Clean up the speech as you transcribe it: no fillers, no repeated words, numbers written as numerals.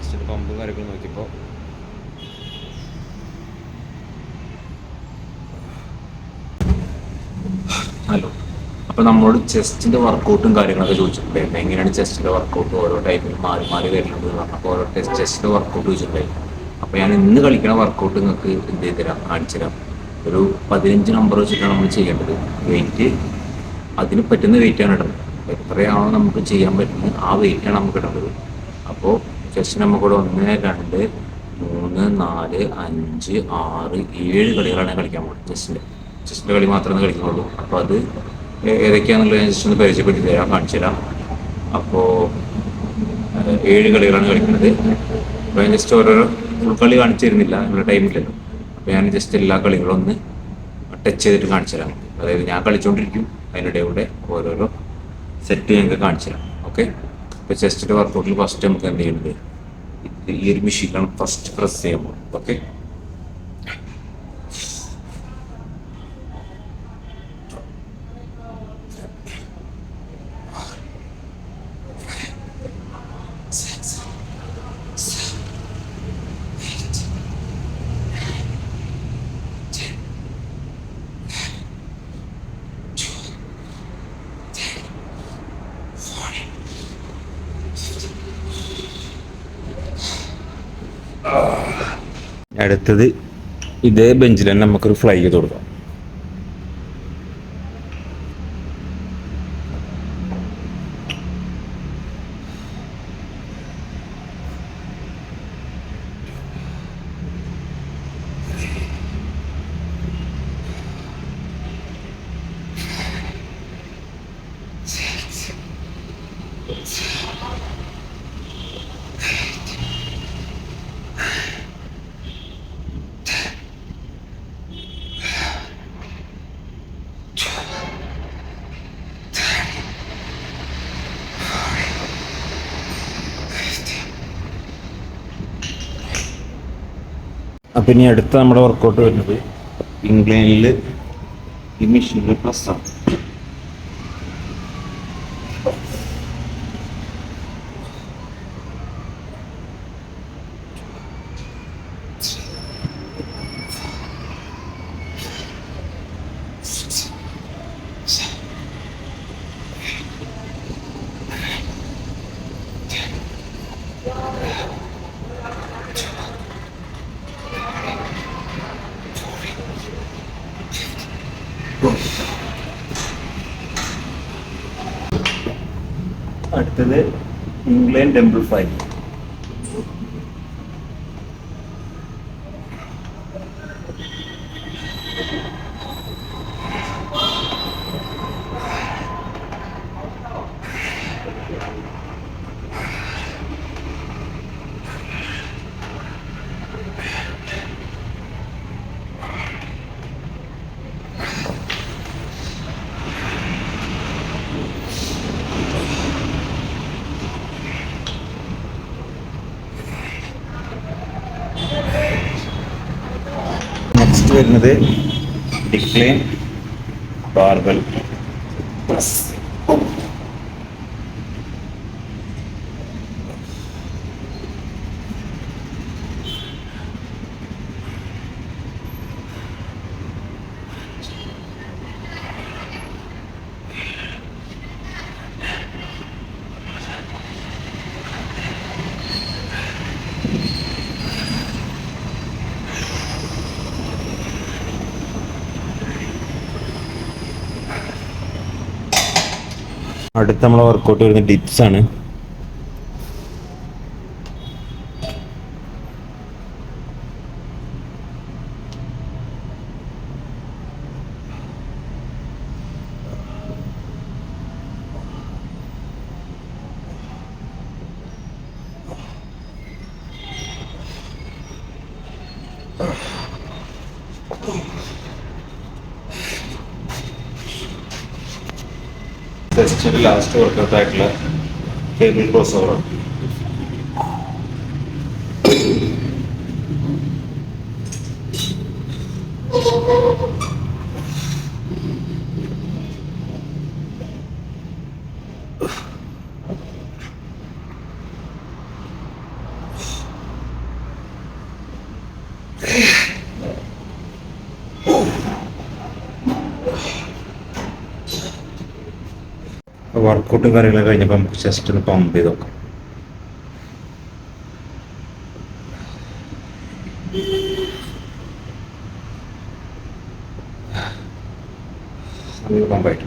Just പമ്പും കാര്യങ്ങളും നോക്കിയപ്പോൾ hello. അപ്പോൾ നമ്മളോട് ചെസ്റ്റിൻ്റെ വർക്കൗട്ടും കാര്യങ്ങളൊക്കെ ചോദിച്ചിട്ടുണ്ടായിരുന്നു. എങ്ങനെയാണ് ചെസ്റ്റിൻ്റെ വർക്കൗട്ട് ഓരോ ടൈമിൽ മാറി മാറി വരുന്നത് എന്ന് പറഞ്ഞപ്പോൾ ഓരോ ചെസ്റ്റിൻ്റെ വർക്കൗട്ട് ചോദിച്ചിട്ടുണ്ടായിരുന്നു. അപ്പോൾ ഞാൻ ഇന്ന് കളിക്കുന്ന വർക്കൗട്ട് നിങ്ങൾക്ക് എന്ത് ചെയ്ത് തരാം, കാണിച്ചു തരാം. ഒരു 15 നമ്പർ വെച്ചിട്ടാണ് നമ്മൾ ചെയ്യേണ്ടത്. വെയിറ്റ് അതിന് പറ്റുന്ന വെയിറ്റാണ് ഇടുന്നത്. എത്രയാണോ നമുക്ക് ചെയ്യാൻ പറ്റുന്നത് ആ വെയിറ്റാണ് നമുക്ക് ഇടേണ്ടത്. അപ്പോൾ ചെസ്റ്റ് നമുക്കിവിടെ 1, 2, 3, 4, 5, 6, 7 കളികളാണ് കളിക്കാൻ പോകുന്നത്. ചെസ്സിൻ്റെ കളി മാത്രമേ കളിക്കുന്നുള്ളൂ. അപ്പോൾ അത് ഏതൊക്കെയാണെന്നുള്ളത് ഞാൻ ജസ്റ്റ് ഒന്ന് പരിചയപ്പെടുത്തി തരാം, കാണിച്ചു തരാം. അപ്പോൾ 7 കളികളാണ് കളിക്കുന്നത്. അപ്പോൾ ഞാൻ ജസ്റ്റ് ഓരോരോ ഫുൾ കളി കാണിച്ചു തരുന്നില്ല, നിങ്ങളുടെ ടൈമില്ലല്ലോ. അപ്പോൾ ഞാൻ ജസ്റ്റ് എല്ലാ കളികളും ഒന്ന് ടച്ച് ചെയ്തിട്ട് കാണിച്ചു തരാം. അതായത് ഞാൻ കളിച്ചുകൊണ്ടിരിക്കും, അതിനിടെ കൂടെ ഓരോരോ സെറ്റ് ഞങ്ങൾക്ക് കാണിച്ചു തരാം. ഓക്കെ. ഇപ്പോൾ ചെസ്റ്റിൻ്റെ വർക്കൗട്ടിൽ ഫസ്റ്റ് നമുക്ക് എന്ത് ചെയ്യുന്നത്, ഈ ഒരു മെഷീനാണ് ഫസ്റ്റ് പ്രസ് ചെയ്യുമ്പോൾ. ഓക്കെ. അടുത്തത് ഇതേ ബെഞ്ചിൽ തന്നെ നമുക്കൊരു ഫ്ലൈ ചെയ്ത് കൊടുക്കാം. അപ്പം ഇനി അടുത്ത നമ്മുടെ വർക്കൗട്ട് വരുന്നത് ഇംഗ്ലണ്ടിൽ ഈ മെഷീനിൽ പ്ലസ്സാണ്. അടുത്തത് ഇംഗ്ലണ്ട് ടെമ്പിൾ ഫ്ലൈ. നെക്സ്റ്റ് വരുന്നത് ഡിക്ലൈൻ ബാർബൽ പ്രസ്. അടുത്ത നമ്മളെ വർക്കൗട്ട് വരുന്ന ഡിപ്സ് ആണ്. ചെസ്റ്റിൻ്റെ ലാസ്റ്റ് വർക്കൗട്ട് ആയിട്ടുള്ള ടേബിൾ ക്രോസ് ഓവർ. വർക്കൗട്ടും കാര്യങ്ങളൊക്കെ കഴിഞ്ഞപ്പോൾ നമുക്ക് ചെസ്റ്റ് ഒന്ന് പമ്പ് ചെയ്ത് നോക്കാം. നല്ല പമ്പായിട്ട്